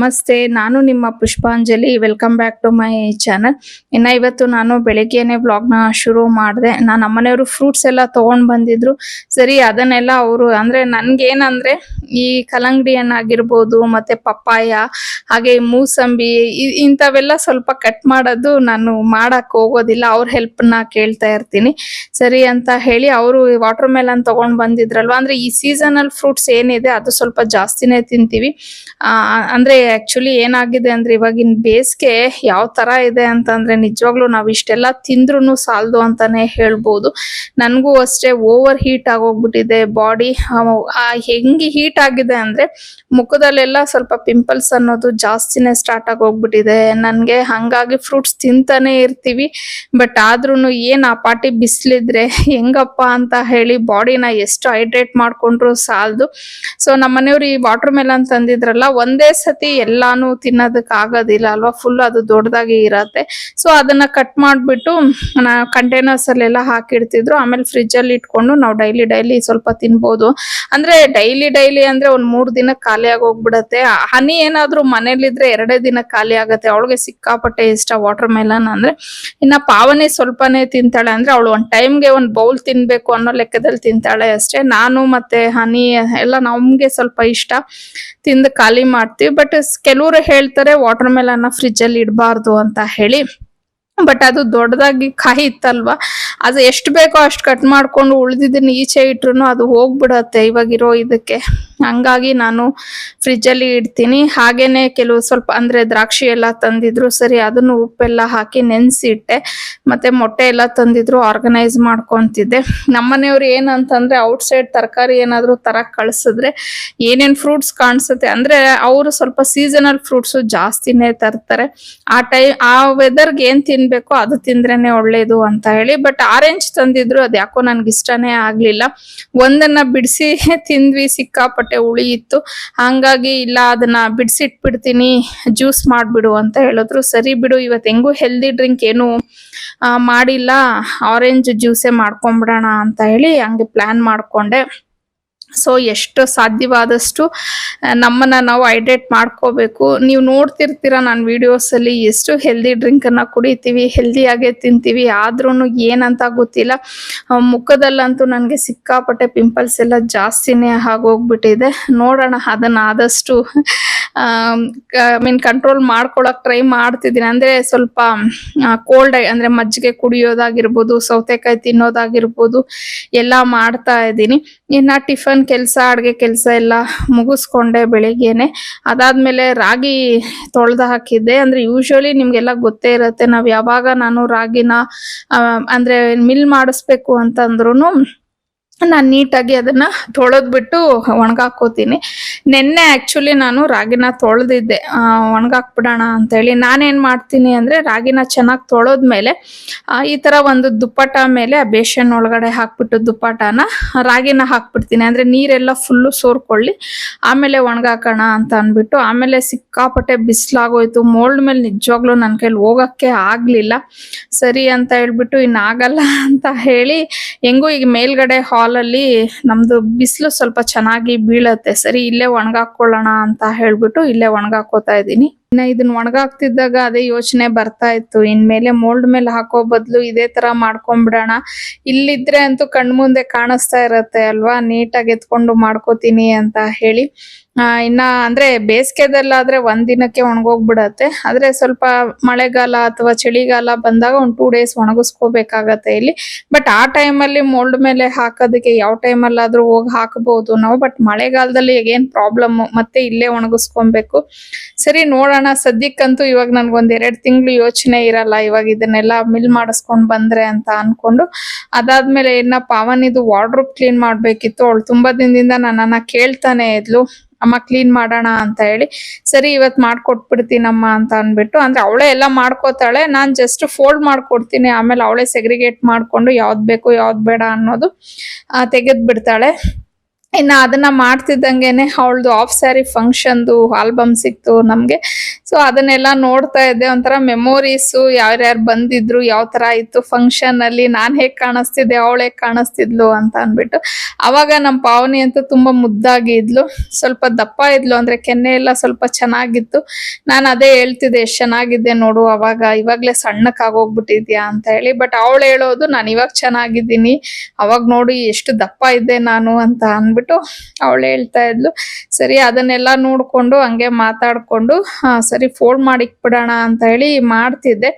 ನಮಸ್ತೆ, ನಾನು ನಿಮ್ಮ Pushpanjali. Welcome back to my channel. ಇವತ್ತು ನಾನು ಬೆಳಗ್ಗೆನೆ ವ್ಲಾಗ್ನ ಶುರು ಮಾಡಿದೆ. ನಮ್ಮನೆಯವರು ಫ್ರೂಟ್ಸ್ ಎಲ್ಲ ತಗೊಂಡ್ ಬಂದಿದ್ರು. ಸರಿ, ಅದನ್ನೆಲ್ಲ ಅವರು ಅಂದ್ರೆ ನನ್ಗೇನಂದ್ರೆ ಈ ಕಲ್ಲಂಗಡಿ ಹಣ್ಣಾಗಿರ್ಬೋದು, ಮತ್ತೆ ಪಪ್ಪಾಯ, ಹಾಗೆ ಮೂಸಂಬಿ ಇಂಥವೆಲ್ಲ ಸ್ವಲ್ಪ ಕಟ್ ಮಾಡೋದು ನಾನು ಮಾಡಕ್ ಹೋಗೋದಿಲ್ಲ. ಅವ್ರ ಹೆಲ್ಪ್ನ ಕೇಳ್ತಾ ಇರ್ತೀನಿ. ಸರಿ ಅಂತ ಹೇಳಿ ಅವರು ವಾಟರ್ ಮೆಲನ್ ತಗೊಂಡ್ ಬಂದಿದ್ರಲ್ವಾ, ಅಂದ್ರೆ ಈ ಸೀಸನಲ್ ಫ್ರೂಟ್ಸ್ ಏನಿದೆ ಅದು ಸ್ವಲ್ಪ ಜಾಸ್ತಿನೇ ತಿಂತೀವಿ. ಅಂದ್ರೆ ಆಕ್ಚುಲಿ ಏನಾಗಿದೆ ಅಂದ್ರೆ ಇವಾಗಿನ ಬೇಸಿಗೆ ಯಾವ ತರ ಇದೆ ಅಂತಂದ್ರೆ ನಿಜವಾಗ್ಲೂ ನಾವ್ ಇಷ್ಟೆಲ್ಲ ತಿಂದ್ರೂ ಸಾಲದು ಅಂತಾನೆ ಹೇಳ್ಬೋದು. ನನ್ಗೂ ಅಷ್ಟೇ ಓವರ್ ಹೀಟ್ ಆಗೋಗ್ಬಿಟ್ಟಿದೆ ಬಾಡಿ. ಹೆಂಗೆ ಹೀಟ್ ಆಗಿದೆ ಅಂದ್ರೆ ಮುಖದಲ್ಲೆಲ್ಲ ಸ್ವಲ್ಪ ಪಿಂಪಲ್ಸ್ ಅನ್ನೋದು ಜಾಸ್ತಿನೇ ಸ್ಟಾರ್ಟ್ ಆಗೋಗ್ಬಿಟ್ಟಿದೆ ನನ್ಗೆ. ಹಂಗಾಗಿ ಫ್ರೂಟ್ಸ್ ತಿಂತಾನೆ ಇರ್ತೀವಿ, ಬಟ್ ಆದ್ರೂನು ಏನ್ ಆ ಪಾಟಿ ಬಿಸ್ಲಿದ್ರೆ ಹೆಂಗಪ್ಪ ಅಂತ ಹೇಳಿ ಬಾಡಿನ ಎಷ್ಟು ಹೈಡ್ರೇಟ್ ಮಾಡ್ಕೊಂಡ್ರು ಸಾಲದು. ಸೊ ನಮ್ಮನೆಯವ್ರು ಈ ವಾಟರ್ ಮೆಲನ್ ತಂದಿದ್ರಲ್ಲ, ಒಂದೇ ಸತಿ ಎಲ್ಲಾನು ತಿನ್ನೋದಕ್ ಆಗೋದಿಲ್ಲ ಅಲ್ವಾ, ಫುಲ್ ಅದು ದೊಡ್ಡದಾಗಿ ಇರತ್ತೆ. ಸೊ ಅದನ್ನ ಕಟ್ ಮಾಡ್ಬಿಟ್ಟು ಕಂಟೈನರ್ಸ್ ಅಲ್ಲೆಲ್ಲ ಹಾಕಿಡ್ತಿದ್ರು. ಆಮೇಲೆ ಫ್ರಿಜ್ ಅಲ್ಲಿ ಇಟ್ಕೊಂಡು ನಾವು ಡೈಲಿ ಸ್ವಲ್ಪ ತಿನ್ಬೋದು. ಅಂದ್ರೆ ಡೈಲಿ ಅಂದ್ರೆ ಒಂದ್ 3 ದಿನಕ್ಕೆ ಖಾಲಿ ಆಗೋಗ್ಬಿಡತ್ತೆ. ಹನಿ ಏನಾದ್ರೂ ಮನೇಲಿದ್ರೆ 2 ದಿನಕ್ಕೆ ಖಾಲಿ ಆಗತ್ತೆ. ಅವಳಿಗೆ ಸಿಕ್ಕಾಪಟ್ಟೆ ಇಷ್ಟ ವಾಟರ್ ಮೆಲನ್ ಅಂದ್ರೆ. ಇನ್ನ ಪಾವನಿ ಸ್ವಲ್ಪನೇ ತಿಂತಾಳೆ, ಅಂದ್ರೆ ಅವಳು ಒಂದ್ ಟೈಮ್ಗೆ ಒಂದ್ ಬೌಲ್ ತಿನ್ಬೇಕು ಅನ್ನೋ ಲೆಕ್ಕದಲ್ಲಿ ತಿಂತಾಳೆ ಅಷ್ಟೇ. ನಾನು ಮತ್ತೆ ಹನಿ ಎಲ್ಲ ನಮ್ಗೆ ಸ್ವಲ್ಪ ಇಷ್ಟ, ತಿಂದು ಖಾಲಿ ಮಾಡ್ತೀವಿ. ಬಟ್ ಕೆಲವರು ಹೇಳ್ತಾರೆ ವಾಟರ್ ಮೆಲನ್ ಫ್ರಿಜ್ ಅಲ್ಲಿ ಇಡಬಾರ್ದು ಅಂತ ಹೇಳಿ. ಬಟ್ ಅದು ದೊಡ್ಡದಾಗಿ ಕಾಯಿ ಇತ್ತಲ್ವಾ, ಅದು ಎಷ್ಟು ಬೇಕೋ ಅಷ್ಟು ಕಟ್ ಮಾಡ್ಕೊಂಡು ಉಳಿದಿದ್ದನ್ನ ಈಚೆ ಇಟ್ರು ಅದು ಹೋಗ್ಬಿಡತ್ತೆ ಇವಾಗಿರೋ ಇದಕ್ಕೆ. ಹಂಗಾಗಿ ನಾನು ಫ್ರಿಜ್ ಅಲ್ಲಿ ಇಡ್ತೀನಿ. ಹಾಗೇನೆ ಕೆಲವು ಸ್ವಲ್ಪ ಅಂದ್ರೆ ದ್ರಾಕ್ಷಿ ಎಲ್ಲ ತಂದಿದ್ರು, ಸರಿ ಅದನ್ನು ಉಪ್ಪೆಲ್ಲ ಹಾಕಿ ನೆನ್ಸಿಟ್ಟೆ. ಮತ್ತೆ ಮೊಟ್ಟೆ ಎಲ್ಲ ತಂದಿದ್ರು, ಆರ್ಗನೈಸ್ ಮಾಡ್ಕೊಂತಿದ್ದೆ. ನಮ್ಮನೆಯವ್ರು ಏನಂತಂದ್ರೆ ಔಟ್ ಸೈಡ್ ತರಕಾರಿ ಏನಾದ್ರು ತರಕ್ ಕಳ್ಸಿದ್ರೆ ಏನೇನ್ ಫ್ರೂಟ್ಸ್ ಕಾಣಿಸುತ್ತೆ ಅಂದ್ರೆ ಅವರು ಸ್ವಲ್ಪ ಸೀಸನಲ್ ಫ್ರೂಟ್ಸ್ ಜಾಸ್ತಿನೇ ತರ್ತಾರೆ. ಆ ವೆದರ್ಗೆ ಏನ್ ತಿನ್ಬೇಕೋ ಅದು ತಿಂದ್ರೇನೆ ಒಳ್ಳೇದು ಅಂತ ಹೇಳಿ. ಬಟ್ ಆರೆಂಜ್ ತಂದಿದ್ರು, ಅದ್ ಯಾಕೋ ನನ್ಗೆ ಇಷ್ಟನೇ ಆಗ್ಲಿಲ್ಲ. ಒಂದನ್ನ ಬಿಡಿಸಿ ತಿಂದ್ವಿ, ಸಿಕ್ಕಾಪಟ್ಟೆ ಹುಳಿ ಇತ್ತು. ಹಂಗಾಗಿ ಇಲ್ಲ ಅದನ್ನ ಬಿಡಿಸಿಟ್ಬಿಡ್ತೀನಿ, ಜ್ಯೂಸ್ ಮಾಡ್ಬಿಡು ಅಂತ ಹೇಳಿದ್ರು. ಸರಿ ಬಿಡು, ಇವತ್ತು ಹೆಂಗು ಹೆಲ್ದಿ ಡ್ರಿಂಕ್ ಏನು ಮಾಡಿಲ್ಲ, ಆರೆಂಜ್ ಜ್ಯೂಸೇ ಮಾಡ್ಕೊಂಡ್ಬಿಡೋಣ ಅಂತ ಹೇಳಿ ಹಂಗೆ ಪ್ಲಾನ್ ಮಾಡ್ಕೊಂಡೆ. ಸೊ ಎಷ್ಟು ಸಾಧ್ಯವಾದಷ್ಟು ನಮ್ಮನ್ನ ನಾವು ಹೈಡ್ರೇಟ್ ಮಾಡ್ಕೋಬೇಕು. ನೀವು ನೋಡ್ತಿರ್ತೀರ ನನ್ನ ವಿಡಿಯೋಸ್ ಅಲ್ಲಿ ಎಷ್ಟು ಹೆಲ್ದಿ ಡ್ರಿಂಕ್ ಅನ್ನ ಕುಡಿತೀವಿ, ಹೆಲ್ದಿಯಾಗೆ ತಿಂತೀವಿ, ಆದ್ರೂ ಏನಂತ ಗೊತ್ತಿಲ್ಲ. ಮುಖದಲ್ಲಂತೂ ನನಗೆ ಸಿಕ್ಕಾಪಟ್ಟೆ ಪಿಂಪಲ್ಸ್ ಎಲ್ಲ ಜಾಸ್ತಿನೇ ಆಗೋಗ್ಬಿಟ್ಟಿದೆ. ನೋಡೋಣ, ಅದನ್ನ ಆದಷ್ಟು ಕಂಟ್ರೋಲ್ ಮಾಡ್ಕೊಳಕ್ ಟ್ರೈ ಮಾಡ್ತಿದ್ದೀನಿ. ಅಂದ್ರೆ ಸ್ವಲ್ಪ ಕೋಲ್ಡ್ ಅಂದ್ರೆ ಮಜ್ಜಿಗೆ ಕುಡಿಯೋದಾಗಿರ್ಬೋದು, ಸೌತೆಕಾಯಿ ತಿನ್ನೋದಾಗಿರ್ಬೋದು ಎಲ್ಲ ಮಾಡ್ತಾ ಇದ್ದೀನಿ. ಇನ್ನ ಟಿಫನ್ ಕೆಲಸ, ಅಡ್ಗೆ ಕೆಲಸ ಎಲ್ಲ ಮುಗಿಸ್ಕೊಂಡೆ ಬೆಳಿಗ್ಗೆನೆ. ಅದಾದ್ಮೇಲೆ ರಾಗಿ ತೊಳೆದು ಹಾಕಿದ್ದೆ. ಅಂದ್ರೆ ಯೂಶುವಲಿ ನಿಮ್ಗೆಲ್ಲ ಗೊತ್ತೇ ಇರತ್ತೆ, ನಾನು ರಾಗಿನ ಅಂದ್ರೆ ಮಿಲ್ ಮಾಡಿಸ್ಬೇಕು ಅಂತಂದ್ರುನು ನಾನು ನೀಟಾಗಿ ಅದನ್ನ ತೊಳೆದ್ಬಿಟ್ಟು ಒಣಗಾಕೋತೀನಿ. ನೆನ್ನೆ ಆಕ್ಚುಲಿ ನಾನು ರಾಗಿನ ತೊಳೆದಿದ್ದೆ ಒಣಗಾಕ್ಬಿಡೋಣ ಅಂತ ಹೇಳಿ. ನಾನೇನ್ ಮಾಡ್ತೀನಿ ಅಂದ್ರೆ ರಾಗಿನ ಚೆನ್ನಾಗಿ ತೊಳೆದ್ಮೇಲೆ ಈ ತರ ಒಂದು ದುಪ್ಪಟ ಮೇಲೆ ಆ ಬೇಷನ್ ಒಳಗಡೆ ಹಾಕ್ಬಿಟ್ಟು ದುಪ್ಪಟನ ರಾಗಿನ ಹಾಕ್ಬಿಡ್ತೀನಿ. ಅಂದ್ರೆ ನೀರೆಲ್ಲ ಫುಲ್ಲು ಸೋರ್ಕೊಳ್ಳಿ, ಆಮೇಲೆ ಒಣಗಾಕೋಣ ಅಂತ ಅನ್ಬಿಟ್ಟು. ಆಮೇಲೆ ಸಿಕ್ಕಾಪಟ್ಟೆ ಬಿಸಿಲಾಗೋಯ್ತು, ಮೋಲ್ಡ್ ಮೇಲೆ ನಿಜವಾಗ್ಲೂ ನನ್ನ ಕೈಲಿ ಹೋಗಕ್ಕೆ ಆಗ್ಲಿಲ್ಲ. ಸರಿ ಅಂತ ಹೇಳ್ಬಿಟ್ಟು ಇನ್ನಾಗಲ್ಲ ಅಂತ ಹೇಳಿ ಹೆಂಗೂ ಈಗ ಮೇಲ್ಗಡೆ ಹಾಲಲ್ಲಿ ನಮ್ದು ಬಿಸಿಲು ಸ್ವಲ್ಪ ಚೆನ್ನಾಗಿ ಬೀಳತ್ತೆ, ಸರಿ ಇಲ್ಲೇ ಒಣಗಾಕೊಳ್ಳೋಣ ಅಂತ ಹೇಳ್ಬಿಟ್ಟು ಇಲ್ಲೇ ಒಣಗಾಕೋತಾ ಇದ್ದೀನಿ. ಇನ್ನ ಇದನ್ನ ಒಣಗಾಕ್ತಿದ್ದಾಗ ಅದೇ ಯೋಚನೆ ಬರ್ತಾ ಇತ್ತು, ಇನ್ಮೇಲೆ ಮೋಲ್ಡ್ ಮೇಲೆ ಹಾಕೋ ಬದಲು ಇದೇ ತರ ಮಾಡ್ಕೊಂಡ್ಬಿಡೋಣ. ಇಲ್ಲಿದ್ರೆ ಅಂತೂ ಕಣ್ಮುಂದೆ ಕಾಣಿಸ್ತಾ ಇರತ್ತೆ ಅಲ್ವಾ, ನೀಟಾಗಿ ಎತ್ಕೊಂಡು ಮಾಡ್ಕೋತೀನಿ ಅಂತ ಹೇಳಿ. ಇನ್ನ ಅಂದ್ರೆ ಬೇಸಿಗೆದಲ್ಲಾದ್ರೆ ಒಂದ್ ದಿನಕ್ಕೆ ಒಣಗೋಗ್ಬಿಡತ್ತೆ. ಆದ್ರೆ ಸ್ವಲ್ಪ ಮಳೆಗಾಲ ಅಥವಾ ಚಳಿಗಾಲ ಬಂದಾಗ ಒಂದ್ 2 days ಒಣಗಿಸ್ಕೋಬೇಕಾಗತ್ತೆ ಇಲ್ಲಿ. ಬಟ್ ಆ ಟೈಮಲ್ಲಿ ಮೋಲ್ಡ್ ಮೇಲೆ ಹಾಕೋದಕ್ಕೆ ಯಾವ ಟೈಮಲ್ಲಾದ್ರೂ ಹೋಗಿ ಹಾಕಬಹುದು ನಾವು. ಬಟ್ ಮಳೆಗಾಲದಲ್ಲಿ ಏನ್ ಪ್ರಾಬ್ಲಮ್, ಮತ್ತೆ ಇಲ್ಲೇ ಒಣಗಿಸ್ಕೊಬೇಕು. ಸರಿ ನೋಡೋಣ, ಸದ್ಯಕ್ಕಂತೂ ಇವಾಗ ನನ್ಗೊಂದ್ 2 ತಿಂಗಳು ಯೋಚನೆ ಇರಲ್ಲ, ಇವಾಗ ಇದನ್ನೆಲ್ಲ ಮಿಲ್ ಮಾಡಿಸ್ಕೊಂಡ್ ಬಂದ್ರೆ ಅಂತ ಅನ್ಕೊಂಡು. ಅದಾದ್ಮೇಲೆ ಇನ್ನ ಪಾವನಿದು ವಾರ್ಡ್ರೋಬ್ ಕ್ಲೀನ್ ಮಾಡ್ಬೇಕಿತ್ತು. ಅವಳು ತುಂಬಾ ದಿನದಿಂದ ನನ್ನನ್ನ ಕೇಳ್ತಾನೆ ಇದ್ಲು, ಅಮ್ಮ ಕ್ಲೀನ್ ಮಾಡೋಣ ಅಂತ ಹೇಳಿ. ಸರಿ ಇವತ್ ಮಾಡ್ಕೊಟ್ಬಿಡ್ತೀನಮ್ಮ ಅಂತ ಅನ್ಬಿಟ್ಟು, ಅಂದ್ರೆ ಅವಳೇ ಎಲ್ಲ ಮಾಡ್ಕೋತಾಳೆ, ನಾನ್ ಜಸ್ಟ್ ಫೋಲ್ಡ್ ಮಾಡ್ಕೊಡ್ತೀನಿ. ಆಮೇಲೆ ಅವಳೇ ಸೆಗ್ರಿಗೇಟ್ ಮಾಡ್ಕೊಂಡು ಯಾವ್ದ್ ಬೇಕು ಯಾವ್ದ್ ಬೇಡ ಅನ್ನೋದು ತೆಗೆದ್ ಬಿಡ್ತಾಳೆ. ಇನ್ನು ಅದನ್ನ ಮಾಡ್ತಿದ್ದಂಗೆನೆ ಅವಳದು ಆಫ್ ಸ್ಯಾರಿ ಫಂಕ್ಷನ್ದು ಆಲ್ಬಮ್ ಸಿಕ್ತು ನಮ್ಗೆ. ಸೊ ಅದನ್ನೆಲ್ಲ ನೋಡ್ತಾ ಇದ್ದೆ. ಒಂಥರ ಮೆಮೊರೀಸು, ಯಾರ್ಯಾರು ಬಂದಿದ್ರು, ಯಾವ ತರ ಇತ್ತು ಫಂಕ್ಷನ್ ಅಲ್ಲಿ, ನಾನ್ ಹೇಗ್ ಕಾಣಿಸ್ತಿದ್ದೆ, ಅವಳು ಹೇಗ್ ಕಾಣಿಸ್ತಿದ್ಲು ಅಂತ ಅನ್ಬಿಟ್ಟು. ಅವಾಗ ನಮ್ಮ ಪಾವನಿ ಅಂತೂ ತುಂಬಾ ಮುದ್ದಾಗಿ ಇದ್ಲು, ಸ್ವಲ್ಪ ದಪ್ಪ ಇದ್ಲು, ಅಂದ್ರೆ ಕೆನ್ನೆ ಎಲ್ಲ ಸ್ವಲ್ಪ ಚೆನ್ನಾಗಿತ್ತು. ನಾನು ಅದೇ ಹೇಳ್ತಿದ್ದೆ, ಎಷ್ಟ್ ಚೆನ್ನಾಗಿದ್ದೆ ನೋಡು ಅವಾಗ, ಇವಾಗ್ಲೇ ಸಣ್ಣಕ್ಕಾಗೋಗ್ಬಿಟ್ಟಿದ್ಯಾ ಅಂತ ಹೇಳಿ. ಬಟ್ ಅವಳು ಹೇಳೋದು ನಾನು ಇವಾಗ ಚೆನ್ನಾಗಿದ್ದೀನಿ, ಅವಾಗ ನೋಡಿ ಎಷ್ಟು ದಪ್ಪ ಇದ್ದೆ ನಾನು ಅಂತ ಅನ್ಬಿಟ್ಟು ಅವಳು ಹೇಳ್ತಾ ಇದ್ಲು. ಸರಿ ಅದನ್ನೆಲ್ಲ ನೋಡ್ಕೊಂಡು ಹಂಗೆ ಮಾತಾಡ್ಕೊಂಡು ಸರಿ ಫೋಲ್ಡ್ ಮಾಡಿಕ್ಬಿಡೋಣ ಅಂತ ಹೇಳಿ ಮಾಡ್ತಿದ್ದೆ.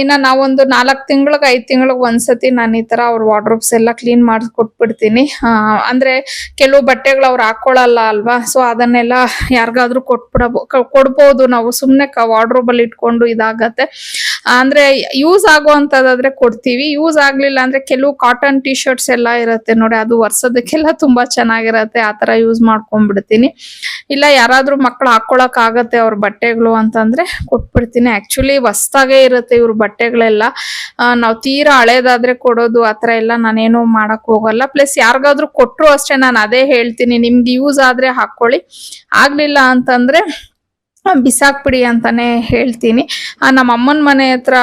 ಇನ್ನ ನಾವೊಂದು 4 ತಿಂಗಳಿಗೆ 5 ತಿಂಗಳಿಗೆ ಒಂದ್ಸತಿ ನಾನು ಈ ತರ ಅವ್ರ ವಾರ್ಡ್ರೋಬ್ಸ್ ಎಲ್ಲ ಕ್ಲೀನ್ ಮಾಡಿ ಕೊಟ್ಬಿಡ್ತೀನಿ. ಅಂದ್ರೆ ಕೆಲವು ಬಟ್ಟೆಗಳು ಅವ್ರು ಹಾಕೊಳ್ಳಲ್ಲ ಅಲ್ವಾ, ಸೊ ಅದನ್ನೆಲ್ಲ ಯಾರಿಗಾದ್ರೂ ಕೊಡ್ಬೋದು ನಾವು, ಸುಮ್ನೆ ವಾರ್ಡ್ರೋಬ್ ಅಲ್ಲಿ ಇಟ್ಕೊಂಡು ಇದಾಗತ್ತೆ. ಅಂದ್ರೆ ಯೂಸ್ ಆಗುವಂತದಾದ್ರೆ ಕೊಡ್ತೀವಿ, ಯೂಸ್ ಆಗ್ಲಿಲ್ಲ ಅಂದ್ರೆ ಕೆಲವು ಕಾಟನ್ ಟಿ ಶರ್ಟ್ಸ್ ಎಲ್ಲ ಇರತ್ತೆ ನೋಡಿ, ಅದು ವರ್ಷದಕ್ಕೆಲ್ಲ ತುಂಬಾ ಚೆನ್ನಾಗಿರತ್ತೆ, ಆತರ ಯೂಸ್ ಮಾಡ್ಕೊಂಡ್ಬಿಡ್ತೀನಿ. ಇಲ್ಲ ಯಾರಾದ್ರೂ ಮಕ್ಳು ಹಾಕೊಳಕ್ ಆಗತ್ತೆ ಅವ್ರ ಬಟ್ಟೆಗಳು ಅಂತಂದ್ರೆ ಕೊಟ್ಬಿಡ್ತೀನಿ. ಆಕ್ಚುಲಿ ಹೊಸ್ದಾಗೆ ಇರುತ್ತೆ ಇವ್ರ ಬಟ್ಟೆಗಳೆಲ್ಲ, ನಾವ್ ತೀರಾ ಹಳೇದಾದ್ರೆ ಕೊಡೋದು ಆತರ ಎಲ್ಲ ನಾನೇನು ಮಾಡಕ್ ಹೋಗಲ್ಲ. ಪ್ಲಸ್ ಯಾರಿಗಾದ್ರೂ ಕೊಟ್ರು ಅಷ್ಟೇ ನಾನು ಅದೇ ಹೇಳ್ತೀನಿ, ನಿಮ್ಗೆ ಯೂಸ್ ಆದ್ರೆ ಹಾಕೊಳ್ಳಿ, ಆಗ್ಲಿಲ್ಲ ಅಂತಂದ್ರೆ ಬಿಸಾಕ್ಬಿಡಿ ಅಂತಾನೆ ಹೇಳ್ತೀನಿ. ನಮ್ಮ ಅಮ್ಮನ ಮನೆ ಹತ್ರ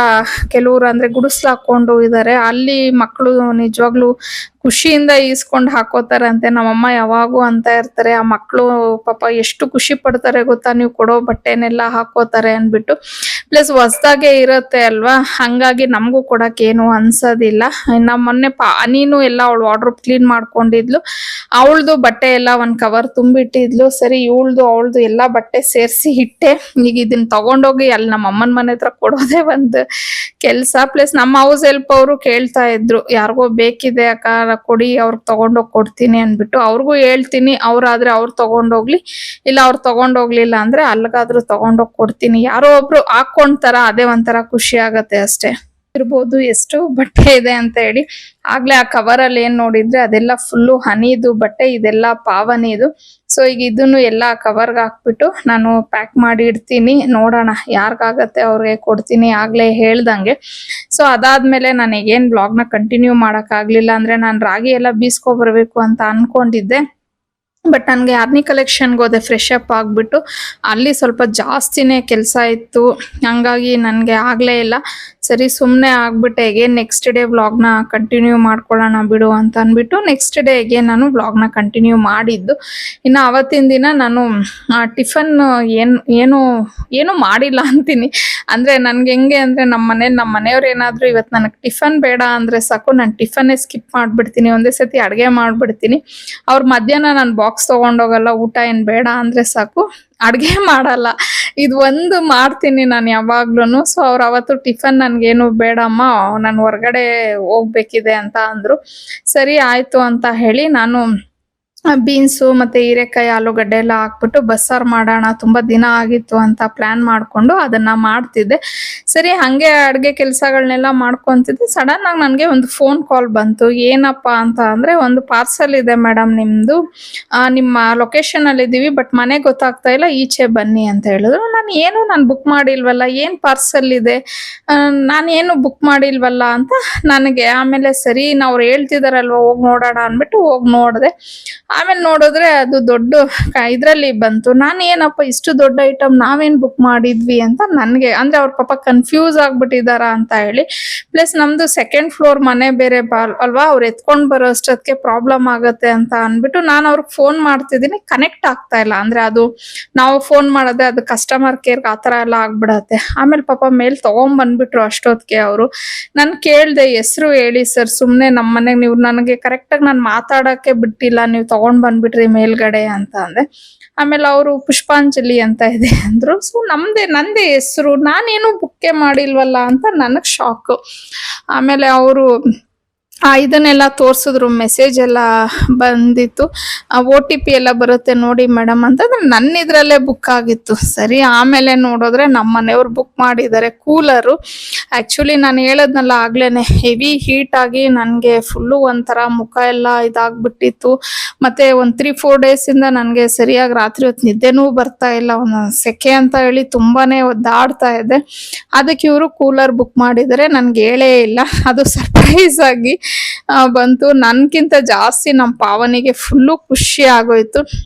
ಕೆಲವ್ರು ಅಂದ್ರೆ ಗುಡಿಸ್ಲು ಹಾಕೊಂಡು ಇದಾರೆ, ಅಲ್ಲಿ ಮಕ್ಕಳು ನಿಜವಾಗ್ಲು ಖುಷಿಯಿಂದ ಈಸ್ಕೊಂಡು ಹಾಕೋತಾರಂತೆ. ನಮ್ಮಮ್ಮ ಯಾವಾಗೂ ಅಂತ ಇರ್ತಾರೆ, ಆ ಮಕ್ಕಳು ಪಾಪ ಎಷ್ಟು ಖುಷಿ ಪಡ್ತಾರೆ ಗೊತ್ತಾ, ನೀವು ಕೊಡೋ ಬಟ್ಟೆನೆಲ್ಲ ಹಾಕೋತಾರೆ ಅನ್ಬಿಟ್ಟು. ಪ್ಲಸ್ ಹೊಸ್ದಾಗೆ ಇರತ್ತೆ ಅಲ್ವಾ, ಹಂಗಾಗಿ ನಮಗೂ ಕೊಡಕ್ಕೆ ಏನು ಅನ್ಸೋದಿಲ್ಲ. ನಮ್ಮ ಮೊನ್ನೆ ನೀನು ಎಲ್ಲ ಅವಳು ವಾರ್ಡ್ರೋಬ್ ಕ್ಲೀನ್ ಮಾಡ್ಕೊಂಡಿದ್ಲು, ಅವಳದು ಬಟ್ಟೆ ಎಲ್ಲ ಒಂದ್ ಕವರ್ ತುಂಬಿಟ್ಟಿದ್ಲು. ಸರಿ ಅವಳದು ಎಲ್ಲಾ ಬಟ್ಟೆ ಸೇರ್ಸಿ ಇಟ್ಟೆ. ಈಗ ಇದನ್ನ ತಗೊಂಡೋಗಿ ಅಲ್ಲಿ ನಮ್ಮ ಅಮ್ಮನ ಮನೆ ಹತ್ರ ಕೊಡೋದೇ ಒಂದು ಕೆಲ್ಸ. ಪ್ಲಸ್ ನಮ್ಮ ಹೌಸ್ ಹೆಲ್ಪ್ ಅವರು ಕೇಳ್ತಾ ಇದ್ರು, ಯಾರಿಗೋ ಬೇಕಿದೆ ಅಕ್ಕ ಕೊಡಿ, ಅವ್ರಿಗೆ ತಗೊಂಡೋಗಿ ಕೊಡ್ತೀನಿ ಅನ್ಬಿಟ್ಟು. ಅವ್ರಿಗೂ ಹೇಳ್ತೀನಿ, ಅವ್ರಾದ್ರೆ ಅವ್ರು ತಗೊಂಡೋಗ್ಲಿ, ಇಲ್ಲ ಅವ್ರು ತಗೊಂಡೋಗ್ಲಿಲ್ಲ ಅಂದ್ರೆ ಅಲ್ಗಾದ್ರೂ ತಗೊಂಡೋಗಿ ಕೊಡ್ತೀನಿ. ಯಾರೋ ಒಬ್ರು ಹಾಕೊಂತಾರ, ಅದೇ ಒಂಥರ ಖುಷಿ ಆಗತ್ತೆ ಅಷ್ಟೇ. ಇರ್ಬೋದು ಎಷ್ಟು ಬಟ್ಟೆ ಇದೆ ಅಂತ ಹೇಳಿ. ಆಗ್ಲೇ ಆ ಕವರ್ ಅಲ್ಲಿ ಏನ್ ನೋಡಿದ್ರೆ ಅದೆಲ್ಲ ಫುಲ್ಲು ಹನಿದು ಬಟ್ಟೆ, ಇದೆಲ್ಲ ಪಾವನಿದು. ಸೊ ಈಗ ಇದನ್ನು ಎಲ್ಲ ಕವರ್ಗೆ ಹಾಕ್ಬಿಟ್ಟು ನಾನು ಪ್ಯಾಕ್ ಮಾಡಿ ಇಡ್ತೀನಿ, ನೋಡೋಣ ಯಾರಿಗಾಗತ್ತೆ ಅವ್ರಿಗೆ ಕೊಡ್ತೀನಿ ಆಗ್ಲೇ ಹೇಳ್ದಂಗೆ. ಸೊ ಅದಾದ್ಮೇಲೆ ನನಗೇನ್ ಬ್ಲಾಗ್ನ ಕಂಟಿನ್ಯೂ ಮಾಡಕ್ ಆಗ್ಲಿಲ್ಲ, ಅಂದ್ರೆ ನಾನು ರಾಗಿ ಎಲ್ಲ ಬೀಸ್ಕೊ ಬರ್ಬೇಕು ಅಂತ ಅನ್ಕೊಂಡಿದ್ದೆ. ಬಟ್ ನನಗೆ ಆರ್ನಿ ಕಲೆಕ್ಷನ್ಗೆ ಹೋದೆ ಫ್ರೆಶ್ ಅಪ್ ಆಗಿಬಿಟ್ಟು, ಅಲ್ಲಿ ಸ್ವಲ್ಪ ಜಾಸ್ತಿನೇ ಕೆಲಸ ಇತ್ತು, ಹಂಗಾಗಿ ನನಗೆ ಆಗಲೇ ಇಲ್ಲ. ಸರಿ ಸುಮ್ಮನೆ ಆಗ್ಬಿಟ್ಟೆ, ಎಗೇನ್ ನೆಕ್ಸ್ಟ್ ಡೇ ವ್ಲಾಗ್ನ ಕಂಟಿನ್ಯೂ ಮಾಡ್ಕೊಳ್ಳೋಣ ಬಿಡು ಅಂತ ಅಂದ್ಬಿಟ್ಟು ನೆಕ್ಸ್ಟ್ ಡೇ ಎಗೇನ್ ನಾನು ವ್ಲಾಗ್ನ ಕಂಟಿನ್ಯೂ ಮಾಡಿದ್ದು. ಇನ್ನು ಅವತ್ತಿನ ದಿನ ನಾನು ಟಿಫನ್ ಏನು ಮಾಡಿಲ್ಲ ಅಂತೀನಿ. ಅಂದರೆ ನನಗೆ ಹೆಂಗೆ ಅಂದರೆ ನಮ್ಮ ಮನೆಯವ್ರು ಏನಾದರೂ ಇವತ್ತು ನನಗೆ ಟಿಫನ್ ಬೇಡ ಅಂದರೆ ಸಾಕು, ನಾನು ಟಿಫನ್ನೇ ಸ್ಕಿಪ್ ಮಾಡಿಬಿಡ್ತೀನಿ, ಒಂದೇ ಸತಿ ಅಡುಗೆ ಮಾಡಿಬಿಡ್ತೀನಿ. ಅವ್ರು ಮಧ್ಯಾಹ್ನ ನಾನು ಬಾಕ್ಸ್ ತೊಗೊಂಡೋಗಲ್ಲ, ಊಟ ಏನು ಬೇಡ ಅಂದರೆ ಸಾಕು, ಅಡುಗೆ ಮಾಡಲ್ಲ. ಇದು ಒಂದು ಮಾಡ್ತೀನಿ ನಾನು ಯಾವಾಗ್ಲೂ. ಸೊ ಅವ್ರು ಅವತ್ತು ಟಿಫನ್ ನನಗೇನು ಬೇಡಮ್ಮ, ನಾನು ಹೊರಗಡೆ ಹೋಗ್ಬೇಕಿದೆ ಅಂತ ಅಂದರು. ಸರಿ ಆಯಿತು ಅಂತ ಹೇಳಿ ನಾನು ಬೀನ್ಸು ಮತ್ತು ಹೀರೆಕಾಯಿ ಆಲೂಗಡ್ಡೆ ಎಲ್ಲ ಹಾಕ್ಬಿಟ್ಟು ಬಸ್ಸಾರು ಮಾಡೋಣ, ತುಂಬ ದಿನ ಆಗಿತ್ತು ಅಂತ ಪ್ಲ್ಯಾನ್ ಮಾಡಿಕೊಂಡು ಅದನ್ನು ಮಾಡ್ತಿದ್ದೆ. ಸರಿ ಹಾಗೆ ಅಡುಗೆ ಕೆಲಸಗಳನ್ನೆಲ್ಲ ಮಾಡ್ಕೊತಿದ್ದೆ. ಸಡನ್ನಾಗಿ ನನಗೆ ಒಂದು ಫೋನ್ ಕಾಲ್ ಬಂತು. ಏನಪ್ಪ ಅಂತ ಅಂದರೆ, ಒಂದು ಪಾರ್ಸಲ್ ಇದೆ ಮೇಡಮ್ ನಿಮ್ಮದು, ನಿಮ್ಮ ಲೊಕೇಶನಲ್ಲಿದ್ದೀವಿ ಬಟ್ ಮನೆ ಗೊತ್ತಾಗ್ತಾ ಇಲ್ಲ, ಈಚೆ ಬನ್ನಿ ಅಂತ ಹೇಳಿದ್ರು. ನಾನು ಬುಕ್ ಮಾಡಿಲ್ವಲ್ಲ, ಏನು ಪಾರ್ಸಲ್ ಇದೆ, ನಾನೇನು ಬುಕ್ ಮಾಡಿಲ್ವಲ್ಲ ಅಂತ ನನಗೆ. ಆಮೇಲೆ ಸರಿ ಅವ್ರು ಹೇಳ್ತಿದಾರಲ್ವ ಹೋಗಿ ನೋಡೋಣ ಅಂದ್ಬಿಟ್ಟು ಹೋಗಿ ನೋಡಿದೆ. ಆಮೇಲೆ ನೋಡಿದ್ರೆ ಅದು ದೊಡ್ಡ ಇದರಲ್ಲಿ ಬಂತು. ನಾನು ಏನಪ್ಪ ಇಷ್ಟು ದೊಡ್ಡ ಐಟಮ್ ನಾವೇನು ಬುಕ್ ಮಾಡಿದ್ವಿ ಅಂತ ನನಗೆ, ಅಂದರೆ ಅವ್ರ ಪಾಪ ಕನ್ಫ್ಯೂಸ್ ಆಗ್ಬಿಟ್ಟಿದಾರ ಅಂತ ಹೇಳಿ. ಪ್ಲಸ್ ನಮ್ಮದು 2nd ಫ್ಲೋರ್ ಮನೆ ಬೇರೆ ಅಲ್ವಾ, ಅವ್ರು ಎತ್ಕೊಂಡು ಬರೋ ಅಷ್ಟೊತ್ತಿಗೆ ಪ್ರಾಬ್ಲಮ್ ಆಗುತ್ತೆ ಅಂತ ಅಂದ್ಬಿಟ್ಟು ನಾನು ಅವ್ರಿಗೆ ಫೋನ್ ಮಾಡ್ತಿದ್ದೀನಿ, ಕನೆಕ್ಟ್ ಆಗ್ತಾ ಇಲ್ಲ. ಅಂದರೆ ಅದು ನಾವು ಫೋನ್ ಮಾಡೋದೇ ಅದು ಕಸ್ಟಮರ್ ಕೇರ್ಗೆ ಆ ಥರ ಎಲ್ಲ ಆಗ್ಬಿಡತ್ತೆ. ಆಮೇಲೆ ಪಾಪ ಮೇಲ್ ತೊಗೊಂಬಂದ್ಬಿಟ್ರು ಅಷ್ಟೊತ್ತಿಗೆ ಅವರು. ನಾನು ಕೇಳಿದೆ, ಹೆಸರು ಹೇಳಿ ಸರ್, ಸುಮ್ಮನೆ ನಮ್ಮ ಮನೆಗೆ ನೀವು ನನಗೆ ಕರೆಕ್ಟಾಗಿ ನಾನು ಮಾತಾಡೋಕ್ಕೆ ಬಿಟ್ಟಿಲ್ಲ, ನೀವು ತಗೊಂಡ್ ಬಂದ್ಬಿಟ್ರಿ ಮೇಲ್ಗಡೆ ಅಂತ ಅಂದೆ. ಆಮೇಲೆ ಅವರು ಪುಷ್ಪಾಂಜಲಿ ಅಂತ ಇದೆ ಅಂದ್ರು. ಸೊ ನಂದೇ ಹೆಸರು, ನಾನೇನು ಬುಕ್ಕೆ ಮಾಡಿಲ್ವಲ್ಲ ಅಂತ ನನಗೆ ಶಾಕು. ಆಮೇಲೆ ಅವರು ಇದನ್ನೆಲ್ಲ ತೋರಿಸಿದ್ರು, ಮೆಸೇಜ್ ಎಲ್ಲ ಬಂದಿತ್ತು, OTP ಎಲ್ಲ ಬರುತ್ತೆ ನೋಡಿ ಮೇಡಮ್ ಅಂತಂದ್ರೆ ನನ್ನ ಇದರಲ್ಲೇ ಬುಕ್ ಆಗಿತ್ತು. ಸರಿ ಆಮೇಲೆ ನೋಡಿದ್ರೆ ನಮ್ಮ ಮನೆಯವ್ರು ಬುಕ್ ಮಾಡಿದ್ದಾರೆ ಕೂಲರು. ಆ್ಯಕ್ಚುಲಿ ನಾನು ಹೇಳದ್ನಲ್ಲ ಆಗ್ಲೇ, ಹೆವಿ ಹೀಟ್ ಆಗಿ ನನಗೆ ಫುಲ್ಲು ಒಂಥರ ಮುಖ ಎಲ್ಲ ಇದಾಗ್ಬಿಟ್ಟಿತ್ತು. ಮತ್ತು ಒಂದು 3-4 ಡೇಸಿಂದ ನನಗೆ ಸರಿಯಾಗಿ ರಾತ್ರಿ ಹೊತ್ತು ನಿದ್ದೆನೂ ಬರ್ತಾ ಇಲ್ಲ, ಒಂದು ಸೆಕೆ ಅಂತ ಹೇಳಿ ತುಂಬಾ ಒದ್ದಾಡ್ತಾ ಇದೆ. ಅದಕ್ಕೆ ಇವರು ಕೂಲರ್ ಬುಕ್ ಮಾಡಿದರೆ ನನಗೆ ಹೇಳೇ ಇಲ್ಲ, ಅದು ಸರ್ಪ್ರೈಸ್ ಆಗಿ. ಬಂತು. ನನ್ಕಿಂತ ಜಾಸ್ತಿ ನಮ್ಮ ಪಾವನಿಗೆ ಫುಲ್ಲು ಖುಷಿ ಆಗೋಯ್ತು.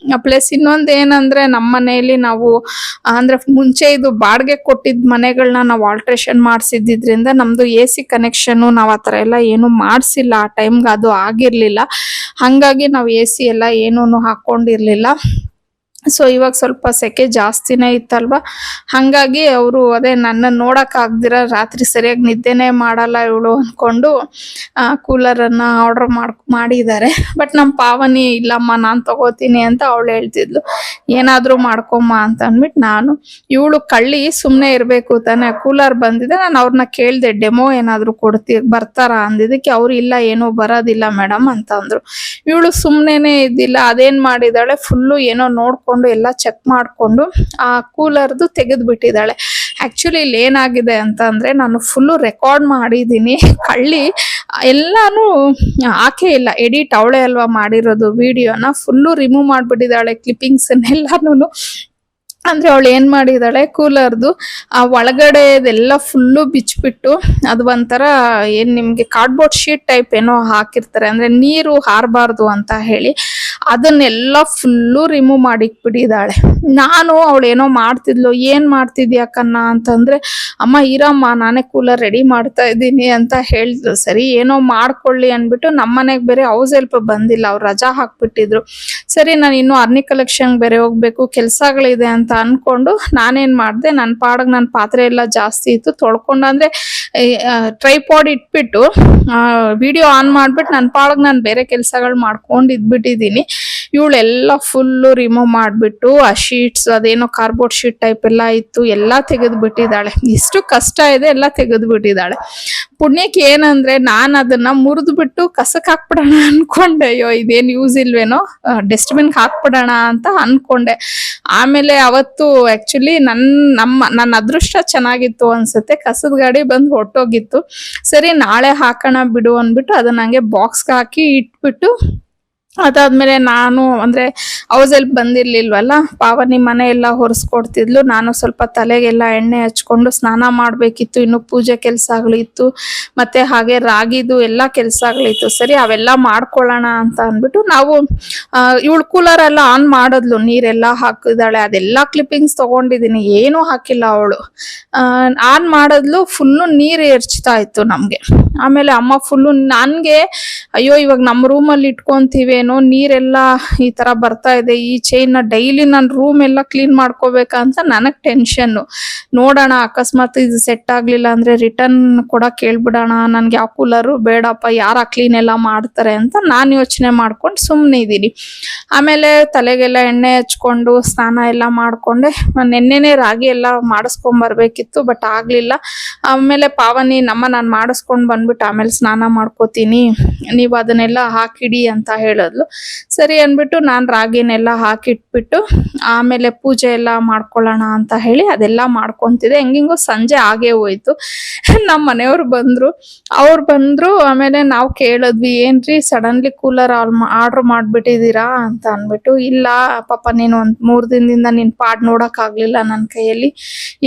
ಪ್ಲಸ್ ಇನ್ನೊಂದು ಏನಂದ್ರೆ ನಮ್ಮ ಮನೆಯಲ್ಲಿ ನಾವು ಅಂದ್ರೆ ಮುಂಚೆ ಇದು ಬಾಡಿಗೆ ಕೊಟ್ಟಿದ್ದ ಮನೆಗಳನ್ನ ನಾವು ಆಲ್ಟ್ರೇಷನ್ ಮಾಡಿಸಿದ್ರಿಂದ ನಮ್ದು AC ಕನೆಕ್ಷನ್ ನಾವು ಆ ಥರ ಎಲ್ಲ ಏನು ಮಾಡಿಸಿಲ್ಲ. ಆ ಟೈಮ್ಗೆ ಅದು ಆಗಿರ್ಲಿಲ್ಲ. ಹಂಗಾಗಿ ನಾವು AC ಎಲ್ಲ ಏನೂ ಹಾಕೊಂಡಿರ್ಲಿಲ್ಲ. ಸೊ ಇವಾಗ ಸ್ವಲ್ಪ ಸೆಕೆ ಜಾಸ್ತಿನೇ ಇತ್ತಲ್ವಾ, ಹಂಗಾಗಿ ಅವರು ಅದೇ ನನ್ನ ನೋಡಕ್ ಆಗ್ದಿರ ರಾತ್ರಿ ಸರಿಯಾಗಿ ನಿದ್ದೆನೇ ಮಾಡಲ್ಲ ಇವಳು ಅನ್ಕೊಂಡು ಕೂಲರನ್ನ ಆರ್ಡರ್ ಮಾಡಿದ್ದಾರೆ. ಬಟ್ ನಮ್ಮ ಪಾವನಿ ಇಲ್ಲಮ್ಮ ನಾನು ತಗೋತೀನಿ ಅಂತ ಅವಳು ಹೇಳ್ತಿದ್ಲು. ಏನಾದ್ರೂ ಮಾಡ್ಕೊಮ್ಮ ಅಂತ ಅಂದ್ಬಿಟ್ಟು ನಾನು ಇವಳು ಕಳ್ಳಿ ಸುಮ್ಮನೆ ಇರಬೇಕು ತಾನೆ. ಕೂಲರ್ ಬಂದಿದೆ, ನಾನು ಅವ್ರನ್ನ ಕೇಳಿದೆ ಡೆಮೋ ಏನಾದ್ರು ಬರ್ತಾರಾ ಅಂದಿದ್ದಕ್ಕೆ ಅವ್ರು ಇಲ್ಲ ಏನೂ ಬರೋದಿಲ್ಲ ಮೇಡಮ್ ಅಂತ ಅಂದ್ರು. ಇವಳು ಸುಮ್ಮನೆ ಇದ್ದಿಲ್ಲ, ಅದೇನ್ ಮಾಡಿದಾಳೆ ಫುಲ್ಲು ಏನೋ ನೋಡ್ಕೊಂಡು ಎಲ್ಲ ಚೆಕ್ ಮಾಡ್ಕೊಂಡು ಆ ಕೂಲರ್ದು ತೆಗೆದು ಬಿಟ್ಟಿದ್ದಾಳೆ. ಆಕ್ಚುಲಿ ಇಲ್ಲಿ ಏನಾಗಿದೆ ಅಂತ ಅಂದ್ರೆ ನಾನು ಫುಲ್ಲು ರೆಕಾರ್ಡ್ ಮಾಡಿದ್ದೀನಿ, ಕಳ್ಳಿ ಎಲ್ಲಾನು ಆಕೆ ಇಲ್ಲ, ಎಡಿಟ್ ಅವಳೇ ಅಲ್ವಾ ಮಾಡಿರೋದು. ವಿಡಿಯೋನ ಫುಲ್ಲು ರಿಮೂವ್ ಮಾಡ್ಬಿಟ್ಟಿದ್ದಾಳೆ, ಕ್ಲಿಪ್ಪಿಂಗ್ಸ್ ಎಲ್ಲಾನು. ಅಂದ್ರೆ ಅವಳು ಏನ್ ಮಾಡಿದಾಳೆ, ಕೂಲರ್ದು ಆ ಒಳಗಡೆ ಇದೆಲ್ಲ ಫುಲ್ಲು ಬಿಚ್ಬಿಟ್ಟು ಅದು ಒಂಥರ ಏನ್ ನಿಮ್ಗೆ ಕಾರ್ಡ್ಬೋರ್ಡ್ ಶೀಟ್ ಟೈಪ್ ಏನೋ ಹಾಕಿರ್ತಾರೆ, ಅಂದ್ರೆ ನೀರು ಹಾರಬಾರ್ದು ಅಂತ ಹೇಳಿ ಅದನ್ನೆಲ್ಲ ಫುಲ್ಲು ರಿಮೂವ್ ಮಾಡಿಕ್ಬಿಟ್ಟಿದ್ದಾಳೆ. ನಾನು ಅವಳು ಏನೋ ಮಾಡ್ತಿದ್ಲು, ಏನ್ ಮಾಡ್ತಿದ್ಯಾ ಕನ್ನ ಅಂತಂದ್ರೆ, ಅಮ್ಮ ಇರಮ್ಮ ನಾನೇ ಕೂಲರ್ ರೆಡಿ ಮಾಡ್ತಾ ಇದ್ದೀನಿ ಅಂತ ಹೇಳಿದ್ಲು. ಸರಿ ಏನೋ ಮಾಡ್ಕೊಳ್ಳಿ ಅನ್ಬಿಟ್ಟು ನಮ್ಮನೆಗೆ ಬೇರೆ ಹೌಸ್ ಹೆಲ್ಪ್ ಬಂದಿಲ್ಲ, ಅವ್ರು ರಜಾ ಹಾಕ್ಬಿಟ್ಟಿದ್ರು. ಸರಿ ನಾನು ಇನ್ನು ಅರ್ನಿ ಕಲೆಕ್ಷನ್ ಬೇರೆ ಹೋಗ್ಬೇಕು, ಕೆಲ್ಸಗಳಿದೆ ಅಂತ ಅನ್ಕೊಂಡು ನಾನೇನ್ ಮಾಡ್ದೆ, ನನ್ನ ಪಾಡಿಗೆ ನನ್ನ ಪಾತ್ರೆ ಎಲ್ಲ ಜಾಸ್ತಿ ಇತ್ತು ತೊಳ್ಕೊಂಡು, ಅಂದ್ರೆ ಟ್ರೈಪಾಡ್ ಇಟ್ಬಿಟ್ಟು ವಿಡಿಯೋ ಆನ್ ಮಾಡ್ಬಿಟ್ಟು ನನ್ನ ಪಾಡಿಗೆ ನಾನು ಬೇರೆ ಕೆಲ್ಸಗಳು ಮಾಡ್ಕೊಂಡು ಇದ್ಬಿಟ್ಟಿದ್ದೀನಿ. ಇವಳೆಲ್ಲ ಫುಲ್ಲು ರಿಮೂವ್ ಮಾಡಿಬಿಟ್ಟು ಆ ಶೀಟ್ಸ್ ಅದೇನೋ ಕಾರ್ಡ್ಬೋರ್ಡ್ ಶೀಟ್ ಟೈಪ್ ಎಲ್ಲ ಇತ್ತು ಎಲ್ಲ ತೆಗೆದು ಬಿಟ್ಟಿದ್ದಾಳೆ. ಎಷ್ಟು ಕಷ್ಟ ಇದೆ ಎಲ್ಲ ತೆಗೆದು ಬಿಟ್ಟಿದ್ದಾಳೆ. ಪುಣ್ಯಕ್ಕೆ ಏನಂದ್ರೆ ನಾನು ಅದನ್ನ ಮುರಿದು ಬಿಟ್ಟು ಕಸಕ್ಕೆ ಹಾಕ್ಬಿಡೋಣ ಅನ್ಕೊಂಡೆ. ಅಯ್ಯೋ ಇದೇನು ಯೂಸ್ ಇಲ್ವೇನೋ, ಡಸ್ಟ್ಬಿನ್ಗೆ ಹಾಕ್ಬಿಡೋಣ ಅಂತ ಅನ್ಕೊಂಡೆ. ಆಮೇಲೆ ಅವತ್ತು ಆಕ್ಚುಲಿ ನನ್ನ ಅದೃಷ್ಟ ಚೆನ್ನಾಗಿತ್ತು ಅನ್ಸುತ್ತೆ, ಕಸದ ಗಾಡಿ ಬಂದು ಹೊಟ್ಟೋಗಿತ್ತು. ಸರಿ ನಾಳೆ ಹಾಕೋಣ ಬಿಡು ಅಂದ್ಬಿಟ್ಟು ಅದನ್ನ ಹಂಗೆ ಬಾಕ್ಸ್ಗೆ ಹಾಕಿ ಇಟ್ಬಿಟ್ಟು ಅದಾದ್ಮೇಲೆ ನಾನು ಅಂದ್ರೆ ಹೌಸ್ ಹೆಲ್ಪ್ ಬಂದಿರ್ಲಿಲ್ವಲ್ಲ, ಪಾವನಿ ಮನೆ ಎಲ್ಲ ಹೊರಿಸ್ಕೊಡ್ತಿದ್ಲು. ನಾನು ಸ್ವಲ್ಪ ತಲೆಗೆಲ್ಲ ಎಣ್ಣೆ ಹಚ್ಕೊಂಡು ಸ್ನಾನ ಮಾಡ್ಬೇಕಿತ್ತು, ಇನ್ನು ಪೂಜೆ ಕೆಲ್ಸಗಳಿತ್ತು, ಮತ್ತೆ ಹಾಗೆ ರಾಗಿದು ಎಲ್ಲ ಕೆಲ್ಸಗಳಿತ್ತು. ಸರಿ ಅವೆಲ್ಲ ಮಾಡ್ಕೊಳ್ಳೋಣ ಅಂತ ಅಂದ್ಬಿಟ್ಟು ನಾವು ಇವಳು ಕೂಲರ್ ಎಲ್ಲ ಆನ್ ಮಾಡಿದ್ಲು, ನೀರೆಲ್ಲ ಹಾಕಿದಾಳೆ, ಅದೆಲ್ಲ ಕ್ಲಿಪ್ಪಿಂಗ್ಸ್ ತಗೊಂಡಿದ್ದೀನಿ, ಏನೂ ಹಾಕಿಲ್ಲ ಅವಳು. ಆನ್ ಮಾಡಿದ್ಲು, ಫುಲ್ಲು ನೀರು ಎರಚ್ತಾ ಇತ್ತು ನಮ್ಗೆ. ಆಮೇಲೆ ಅಮ್ಮ ಫುಲ್ಲು ನನ್ಗೆ ಅಯ್ಯೋ ಇವಾಗ ನಮ್ಮ ರೂಮಲ್ಲಿ ಇಟ್ಕೊಂತೀವೇನೋ, ನೀರೆಲ್ಲ ಈ ತರ ಬರ್ತಾ ಇದೆ, ಈ ಚೈನ್ ಡೈಲಿ ನಾನು ರೂಮ್ ಎಲ್ಲ ಕ್ಲೀನ್ ಮಾಡ್ಕೋಬೇಕಂತ ನನಗ್ ಟೆನ್ಷನ್. ನೋಡೋಣ ಅಕಸ್ಮಾತ್ ಇದು ಸೆಟ್ ಆಗ್ಲಿಲ್ಲ ಅಂದ್ರೆ ರಿಟರ್ನ್ ಕೂಡ ಕೇಳ್ಬಿಡೋಣ, ನನ್ಗೆ ಯಾವ ಕೂಲರು ಬೇಡಪ್ಪ, ಯಾರ ಕ್ಲೀನ್ ಎಲ್ಲ ಮಾಡ್ತಾರೆ ಅಂತ ನಾನು ಯೋಚನೆ ಮಾಡ್ಕೊಂಡು ಸುಮ್ಮನೆ ಇದ್ದೀನಿ. ಆಮೇಲೆ ತಲೆಗೆಲ್ಲ ಎಣ್ಣೆ ಹಚ್ಕೊಂಡು ಸ್ನಾನ ಎಲ್ಲ ಮಾಡ್ಕೊಂಡೆ. ನೆನ್ನೆನೆ ರಾಗಿ ಎಲ್ಲ ಮಾಡಿಸ್ಕೊಂಡ್ ಬರ್ಬೇಕಿತ್ತು, ಬಟ್ ಆಗ್ಲಿಲ್ಲ. ಆಮೇಲೆ ಪಾವನಿ ನಾನು ಮಾಡಿಸ್ಕೊಂಡ್ ಬಂದ್ಬಿಟ್ಟು ಆಮೇಲೆ ಸ್ನಾನ ಮಾಡ್ಕೋತೀನಿ, ನೀವು ಅದನ್ನೆಲ್ಲ ಹಾಕಿಡಿ ಅಂತ ಹೇಳಿದ್ಲು. ಸರಿ ಅನ್ಬಿಟ್ಟು ನಾನು ರಾಗಿನೆಲ್ಲ ಹಾಕಿಟ್ಬಿಟ್ಟು ಆಮೇಲೆ ಪೂಜೆ ಎಲ್ಲ ಮಾಡ್ಕೊಳ್ಳೋಣ ಅಂತ ಹೇಳಿ ಅದೆಲ್ಲ ಮಾಡ್ಕೊಂತಿದ್ದೆ. ಹೆಂಗಿಂಗೋ ಸಂಜೆ ಆಗೇ ಹೋಯ್ತು. ನಮ್ಮ ಮನೆಯವ್ರು ಬಂದ್ರು. ಆಮೇಲೆ ನಾವು ಕೇಳಿದ್ವಿ, ಏನ್ರಿ ಸಡನ್ಲಿ ಕೂಲರ್ ಆರ್ಡರ್ ಮಾಡ್ಬಿಟ್ಟಿದೀರಾ ಅಂತ ಅನ್ಬಿಟ್ಟು. ಇಲ್ಲ ಪಾಪ ನೀನು ಒಂದ್ 3 ದಿನದಿಂದ ನಿನ್ ಪಾಡ್ ನೋಡಕ್ ಆಗ್ಲಿಲ್ಲ ನನ್ನ ಕೈಯಲ್ಲಿ,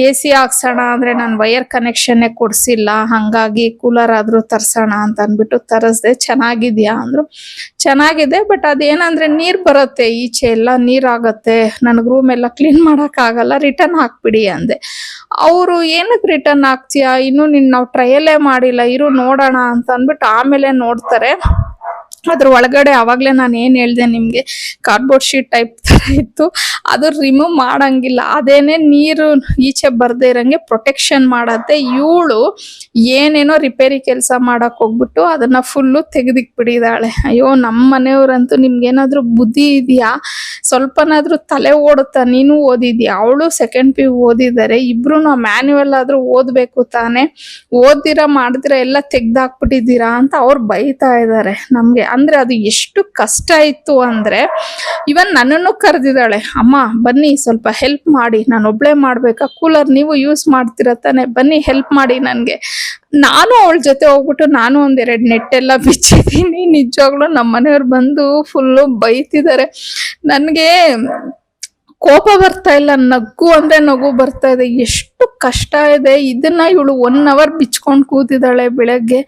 AC ಹಾಕ್ಸೋಣ ಅಂದ್ರೆ ನಾನು ವೈರ್ ಕನೆಕ್ಷನ್ ಕೊಡ್ಸಿಲ್ಲ, ಹಂಗಾಗಿ ಕೂಲರ್ ಆದ್ರೂ ತರ್ಸೋಣ ಅಂತ ಅನ್ಬಿಟ್ಟು ತರಿಸ್ದೆ. ಚೆನ್ನಾಗಿದ್ಯಾ ಅಂದ್ರು. ಚೆನ್ನಾಗಿದೆ, ಬಟ್ ಅದೇನಂದ್ರೆ ನೀರ್ ಬರುತ್ತೆ, ಈಚೆ ಎಲ್ಲ ನೀರಾಗತ್ತೆ, ನನಗ್ ರೂಮ್ ಎಲ್ಲ ಕ್ಲೀನ್ ಮಾಡಕ್ ಆಗಲ್ಲ, ರಿಟರ್ನ್ ಹಾಕ್ಬಿಡಿ ಅಂದೆ. ಅವರು ಏನಕ್ಕೆ ರಿಟರ್ನ್ ಹಾಕ್ತೀಯಾ, ಇನ್ನು ನಾವು ಟ್ರಯಲ್ಲೇ ಮಾಡಿಲ್ಲ, ಇರು ನೋಡೋಣ ಅಂತ ಅಂದ್ಬಿಟ್ಟು ಆಮೇಲೆ ನೋಡ್ತಾರೆ. ಅದ್ರ ಒಳಗಡೆ ಅವಾಗ್ಲೇ ನಾನು ಏನ್ ಹೇಳ್ದೆ ನಿಮ್ಗೆ, ಕಾರ್ಡ್ಬೋರ್ಡ್ ಶೀಟ್ ಟೈಪ್ ತರ ಇತ್ತು, ಅದು ರಿಮೂವ್ ಮಾಡಂಗಿಲ್ಲ, ಅದೇನೆ ನೀರು ಈಚೆ ಬರ್ದೇ ಇರಂಗೆ ಪ್ರೊಟೆಕ್ಷನ್ ಮಾಡತ್ತೆ. ಇವಳು ಏನೇನೋ ರಿಪೇರಿ ಕೆಲಸ ಮಾಡಕ್ ಹೋಗ್ಬಿಟ್ಟು ಅದನ್ನ ಫುಲ್ಲು ತೆಗೆದಿಕ್ಬಿಟ್ಟಿದ್ದಾಳೆ. ಅಯ್ಯೋ ನಮ್ಮ ಮನೆಯವ್ರಂತೂ ನಿಮ್ಗೇನಾದ್ರೂ ಬುದ್ಧಿ ಇದೆಯಾ, ಸ್ವಲ್ಪನಾದ್ರೂ ತಲೆ ಓಡುತ್ತಾ, ನೀನು ಓದಿದ್ಯಾ, ಅವಳು ಸೆಕೆಂಡ್ PU ಓದಿದ್ದಾರೆ, ಇಬ್ರು ಮ್ಯಾನ್ಯುವಲ್ ಆದ್ರೂ ಓದ್ಬೇಕು ತಾನೆ, ಓದಿರ ಮಾಡಿದಿರ ಎಲ್ಲ ತೆಗ್ದಾಕ್ಬಿಟ್ಟಿದ್ದೀರಾ ಅಂತ ಅವ್ರು ಬೈತಾ ಇದ್ದಾರೆ ನಮ್ಗೆ. ಅಂದ್ರೆ ಅದು ಎಷ್ಟು ಕಷ್ಟ ಇತ್ತು ಅಂದ್ರೆ ಇವನ್ ನನ್ನನ್ನು ಕರೆದಿದ್ದಾಳೆ, ಅಮ್ಮ ಬನ್ನಿ ಸ್ವಲ್ಪ ಹೆಲ್ಪ್ ಮಾಡಿ, ನಾನು ಒಬ್ಳೆ ಮಾಡ್ಬೇಕಾ, ಕೂಲರ್ ನೀವು ಯೂಸ್ ಮಾಡ್ತೀರ ತಾನೆ, ಬನ್ನಿ ಹೆಲ್ಪ್ ಮಾಡಿ ನನ್ಗೆ. ನಾನು ಅವಳ ಜೊತೆ ಹೋಗ್ಬಿಟ್ಟು ನಾನು 1-2 ನೆಟ್ ಎಲ್ಲ ಬಿಚ್ಚಿದ್ದೀನಿ. ನಿಜವಾಗ್ಲೂ ನಮ್ಮ ಮನೆಯವ್ರು ಬಂದು ಫುಲ್ಲು ಬೈತಿದ್ದಾರೆ. ನನ್ಗೆ ಕೋಪ ಬರ್ತಾ ಇಲ್ಲ, ನಗು ಅಂದ್ರೆ ನಗು ಬರ್ತಾ ಇದೆ. ಎಷ್ಟು ಕಷ್ಟ ಇದೆ, ಇದನ್ನ ಇವಳು 1 ಅವರ್ ಬಿಚ್ಕೊಂಡು ಕೂತಿದ್ದಾಳೆ ಬೆಳಗ್ಗೆ.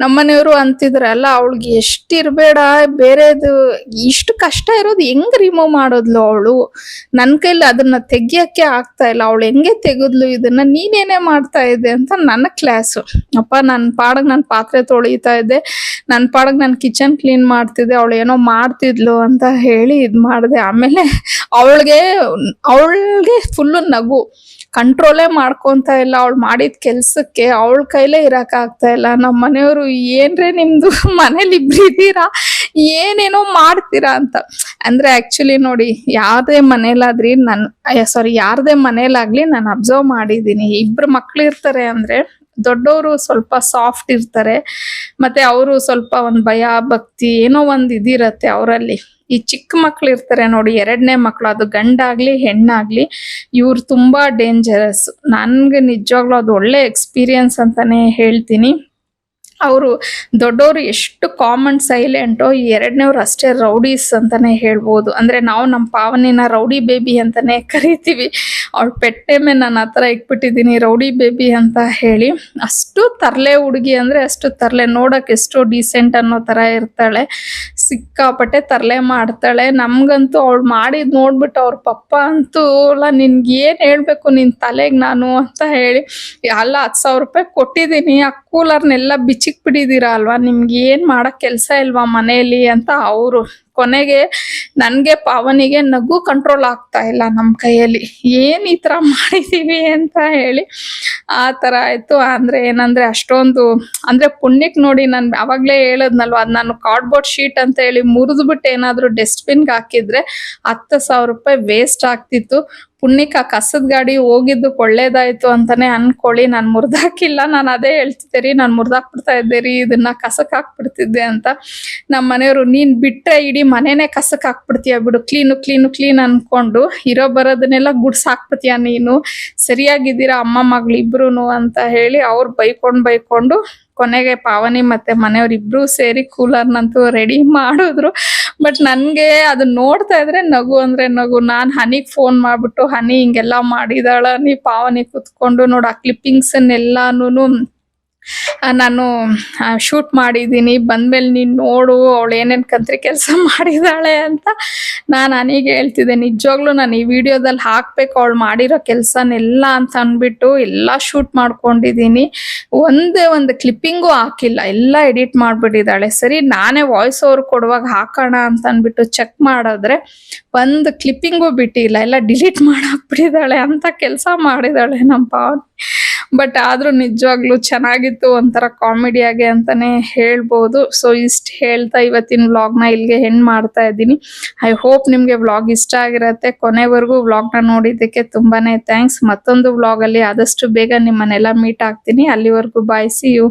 ನಮ್ಮನೆಯವರು ಅಂತಿದ್ರಲ್ಲ ಅವಳಿಗೆ ಎಷ್ಟಿರ್ಬೇಡ, ಬೇರೆದು ಇಷ್ಟು ಕಷ್ಟ ಇರೋದು ಹೆಂಗ್ ರಿಮೂವ್ ಮಾಡೋದ್ಲು ಅವಳು, ನನ್ನ ಕೈಲಿ ಅದನ್ನ ತೆಗಿಯಕ್ಕೆ ಆಗ್ತಾ ಇಲ್ಲ, ಅವಳು ಹೆಂಗೆ ತೆಗೆದ್ಲು ಇದನ್ನ, ನೀನೇನೇ ಮಾಡ್ತಾ ಇದ್ದೆ ಅಂತ ನನ್ನ ಕ್ಲಾಸು. ಅಪ್ಪ ನನ್ನ ಪಾಡಗ್ ನಾನು ಪಾತ್ರೆ ತೊಳಿತಾ ಇದ್ದೆ, ನನ್ನ ಪಾಡಗ್ ನಾನು ಕಿಚನ್ ಕ್ಲೀನ್ ಮಾಡ್ತಿದ್ದೆ, ಅವಳು ಏನೋ ಮಾಡ್ತಿದ್ಲು ಅಂತ ಹೇಳಿ ಇದ್ ಮಾಡಿದೆ. ಆಮೇಲೆ ಅವಳಿಗೆ ಫುಲ್ಲು ನಗು, ಕಂಟ್ರೋಲೇ ಮಾಡ್ಕೊಂತ ಇಲ್ಲ. ಅವಳು ಮಾಡಿದ ಕೆಲ್ಸಕ್ಕೆ ಅವಳ ಕೈಲೇ ಇರಕ್ ಆಗ್ತಾ ಇಲ್ಲ. ನಮ್ಮ ಮನೆಯವರು ಏನ್ರೆ ನಿಮ್ದು ಮನೇಲಿ ಇಬ್ರು ಇದ್ದೀರಾ, ಏನೇನೋ ಮಾಡ್ತೀರಾ ಅಂತ. ಅಂದ್ರೆ ಆಕ್ಚುಲಿ ನೋಡಿ, ಯಾರದೇ ಮನೇಲಾದ್ರಿ ಯಾರದೇ ಮನೇಲಾಗ್ಲಿ ನಾನು ಅಬ್ಸರ್ವ್ ಮಾಡಿದೀನಿ, ಇಬ್ರು ಮಕ್ಳು ಇರ್ತಾರೆ ಅಂದ್ರೆ ದೊಡ್ಡವರು ಸ್ವಲ್ಪ ಸಾಫ್ಟ್ ಇರ್ತಾರೆ, ಮತ್ತೆ ಅವರು ಸ್ವಲ್ಪ ಒಂದ್ ಭಯ ಭಕ್ತಿ ಏನೋ ಒಂದ್ ಇದಿರತ್ತೆ ಅವರಲ್ಲಿ. ಈ ಚಿಕ್ಕ ಮಕ್ಳು ಇರ್ತಾರೆ ನೋಡಿ, 2ನೇ ಮಕ್ಳು, ಅದು ಗಂಡಾಗ್ಲಿ ಹೆಣ್ಣಾಗ್ಲಿ, ಇವ್ರು ತುಂಬಾ ಡೇಂಜರಸ್. ನನ್ಗೆ ನಿಜವಾಗ್ಲೂ ಅದು ಒಳ್ಳೆ ಎಕ್ಸ್ಪೀರಿಯನ್ಸ್ ಅಂತಾನೆ ಹೇಳ್ತೀನಿ. ಅವರು ದೊಡ್ಡವರು ಎಷ್ಟು ಕಾಮನ್ ಸೈಲೆಂಟು, ಈ 2ನೇವ್ರು ಅಷ್ಟೇ ರೌಡೀಸ್ ಅಂತಾನೆ ಹೇಳ್ಬೋದು. ಅಂದ್ರೆ ನಾವು ನಮ್ಮ ಪಾವನಿನ ರೌಡಿ ಬೇಬಿ ಅಂತಾನೆ ಕರಿತೀವಿ. ಅವಳು ಪೆಟ್ಟೆಮೆ ನಾನು ಆ ಥರ ಇಕ್ಬಿಟ್ಟಿದ್ದೀನಿ ರೌಡಿ ಬೇಬಿ ಅಂತ ಹೇಳಿ. ಅಷ್ಟು ತರ್ಲೆ ಹುಡುಗಿ, ಅಂದ್ರೆ ಅಷ್ಟು ತರ್ಲೆ, ನೋಡಕ್ ಎಷ್ಟು ಡೀಸೆಂಟ್ ಅನ್ನೋ ತರ ಇರ್ತಾಳೆ, ಸಿಕ್ಕಾಪಟ್ಟೆ ತರ್ಲೆ ಮಾಡ್ತಾಳೆ. ನಮ್ಗಂತೂ ಅವಳು ಮಾಡಿದ್ ನೋಡ್ಬಿಟ್ಟು ಅವ್ರ ಪಪ್ಪ ಅಂತೂ ಅಲ್ಲ ನಿನ್ಗೆ ಏನ್ ಹೇಳ್ಬೇಕು ನಿನ್ ತಲೆಗ್ ನಾನು ಅಂತ ಹೇಳಿ, ಅಲ್ಲ 10,000 ರೂಪಾಯಿ ಕೊಟ್ಟಿದ್ದೀನಿ, ಆ ಕೂಲರ್ನೆಲ್ಲ ಬಿಡಿದೀರಾ ಅಲ್ವಾ, ನಿಮ್ಗೆ ಏನ್ ಮಾಡಕ್ ಕೆಲ್ಸ ಇಲ್ವಾ ಮನೇಲಿ ಅಂತ ಅವರು. ಕೊನೆಗೆ ನನ್ಗೆ ಪಾವನಿಗೆ ನಗು ಕಂಟ್ರೋಲ್ ಆಗ್ತಾ ಇಲ್ಲ ನಮ್ಮ ಕೈಯಲ್ಲಿ, ಏನ್ ಈ ತರ ಮಾಡಿದೀವಿ ಅಂತ ಹೇಳಿ. ಆ ತರ ಆಯ್ತು. ಅಂದ್ರೆ ಏನಂದ್ರೆ ಅಷ್ಟೊಂದು, ಅಂದ್ರೆ ಪುಣ್ಯಕ್ ನೋಡಿ, ನಾನು ಅವಾಗ್ಲೇ ಹೇಳದ್ನಲ್ವಾ, ಅದ್ ನಾನು ಕಾರ್ಡ್ಬೋರ್ಡ್ ಶೀಟ್ ಅಂತ ಹೇಳಿ ಮುರಿದ್ಬಿಟ್ಟು ಏನಾದ್ರು ಡಸ್ಟ್ಬಿನ್ಗೆ ಹಾಕಿದ್ರೆ 10,000 ರೂಪಾಯಿ ವೇಸ್ಟ್ ಆಗ್ತಿತ್ತು. ಪುಣ್ಯಕ್ಕೆ ಆ ಕಸದ ಗಾಡಿ ಹೋಗಿದ್ದಕ್ಕೆ ಒಳ್ಳೇದಾಯ್ತು ಅಂತಾನೆ ಅನ್ಕೊಳ್ಳಿ. ನಾನು ಮುರ್ದಾಕಿಲ್ಲ, ನಾನು ಅದೇ ಹೇಳ್ತಿದ್ದೆ ರೀ, ನಾನು ಮುರ್ದಾಕ್ಬಿಡ್ತಾ ಇದ್ದೆ ರೀ, ಇದನ್ನ ಕಸಕ್ ಹಾಕ್ಬಿಡ್ತಿದ್ದೆ ಅಂತ. ನಮ್ಮ ಮನೆಯವರು, ನೀನ್ ಬಿಟ್ರೆ ಇಡೀ ಮನೆನೇ ಕಸಕ್ ಹಾಕ್ಬಿಡ್ತೀಯ ಬಿಡು, ಕ್ಲೀನ್ ಅನ್ಕೊಂಡು ಇರೋ ಬರೋದನ್ನೆಲ್ಲ ಗುಡ್ಸಾಕ್ಬಿಡ್ತೀಯ ನೀನು, ಸರಿಯಾಗಿದ್ದೀರಾ ಅಮ್ಮ ಮಗಳು ಇಬ್ರುನು ಅಂತ ಹೇಳಿ ಅವ್ರು ಬೈಕೊಂಡು ಕೊನೆಗೆ ಪಾವನಿ ಮತ್ತೆ ಮನೆಯವ್ರಿಬ್ರು ಸೇರಿ ಕೂಲರ್ನಂತೂ ರೆಡಿ ಮಾಡಿದ್ರು. ಬಟ್ ನನ್ಗೆ ಅದನ್ನ ನೋಡ್ತಾ ಇದ್ರೆ ನಗು ಅಂದ್ರೆ ನಗು. ನಾನ್ ಹನಿಗ್ ಫೋನ್ ಮಾಡ್ಬಿಟ್ಟು, ಹನಿ ಹಿಂಗೆಲ್ಲಾ ಮಾಡಿದಾಳ, ನೀ ಪಾವನಿ ಕುತ್ಕೊಂಡು ನೋಡು ಆ ಕ್ಲಿಪ್ಪಿಂಗ್ಸನ್ನೆಲ್ಲಾನು ನಾನು ಶೂಟ್ ಮಾಡಿದ್ದೀನಿ, ಬಂದ್ಮೇಲೆ ನೀನ್ ನೋಡು ಅವಳು ಏನೇನ್ ಕಂತ್ರಿ ಕೆಲಸ ಮಾಡಿದಾಳೆ ಅಂತ ನಾನು ಹನಿಗೆ ಹೇಳ್ತಿದ್ದೆ. ನಿಜವಾಗ್ಲೂ ನಾನು ಈ ವಿಡಿಯೋದಲ್ಲಿ ಹಾಕ್ಬೇಕು ಅವಳು ಮಾಡಿರೋ ಕೆಲ್ಸನೆಲ್ಲ ಅಂತ ಅನ್ಬಿಟ್ಟು ಎಲ್ಲ ಶೂಟ್ ಮಾಡ್ಕೊಂಡಿದ್ದೀನಿ. ಒಂದೇ ಒಂದು ಕ್ಲಿಪ್ಪಿಂಗು ಹಾಕಿಲ್ಲ, ಎಲ್ಲ ಎಡಿಟ್ ಮಾಡ್ಬಿಟ್ಟಿದ್ದಾಳೆ. ಸರಿ ನಾನೇ ವಾಯ್ಸ್ ಓವರ್ ಕೊಡುವಾಗ ಹಾಕೋಣ ಅಂತ ಅನ್ಬಿಟ್ಟು ಚೆಕ್ ಮಾಡಿದ್ರೆ ಒಂದು ಕ್ಲಿಪ್ಪಿಂಗು ಬಿಟ್ಟಿಲ್ಲ, ಎಲ್ಲ ಡಿಲೀಟ್ ಮಾಡಾಕ್ಬಿಟ್ಟಿದ್ದಾಳೆ ಅಂತ ಕೆಲಸ ಮಾಡಿದಾಳೆ ನಮ್ಮ ಪಾವನಿ. ಬಟ್ ಆದ್ರೂ ನಿಜವಾಗ್ಲೂ ಚೆನ್ನಾಗಿತ್ತು, ಒಂಥರ ಕಾಮಿಡಿಯಾಗೆ ಅಂತಾನೆ ಹೇಳ್ಬೋದು. ಸೊ ಇಷ್ಟು ಹೇಳ್ತಾ ಇವತ್ತಿನ ವ್ಲಾಗ್ನ ಇಲ್ಲಿಗೆ ಎಂಡ್ ಮಾಡ್ತಾ ಇದ್ದೀನಿ. ಐ ಹೋಪ್ ನಿಮ್ಗೆ ವ್ಲಾಗ್ ಇಷ್ಟ ಆಗಿರತ್ತೆ. ಕೊನೆವರೆಗೂ ವ್ಲಾಗ್ನ ನೋಡಿದ್ದಕ್ಕೆ ತುಂಬಾನೇ ಥ್ಯಾಂಕ್ಸ್. ಮತ್ತೊಂದು ವ್ಲಾಗಲ್ಲಿ ಆದಷ್ಟು ಬೇಗ ನಿಮ್ಮನ್ನೆಲ್ಲ ಮೀಟ್ ಆಗ್ತೀನಿ. ಅಲ್ಲಿವರೆಗೂ ಬಾಯ್, ಸಿ ಯು.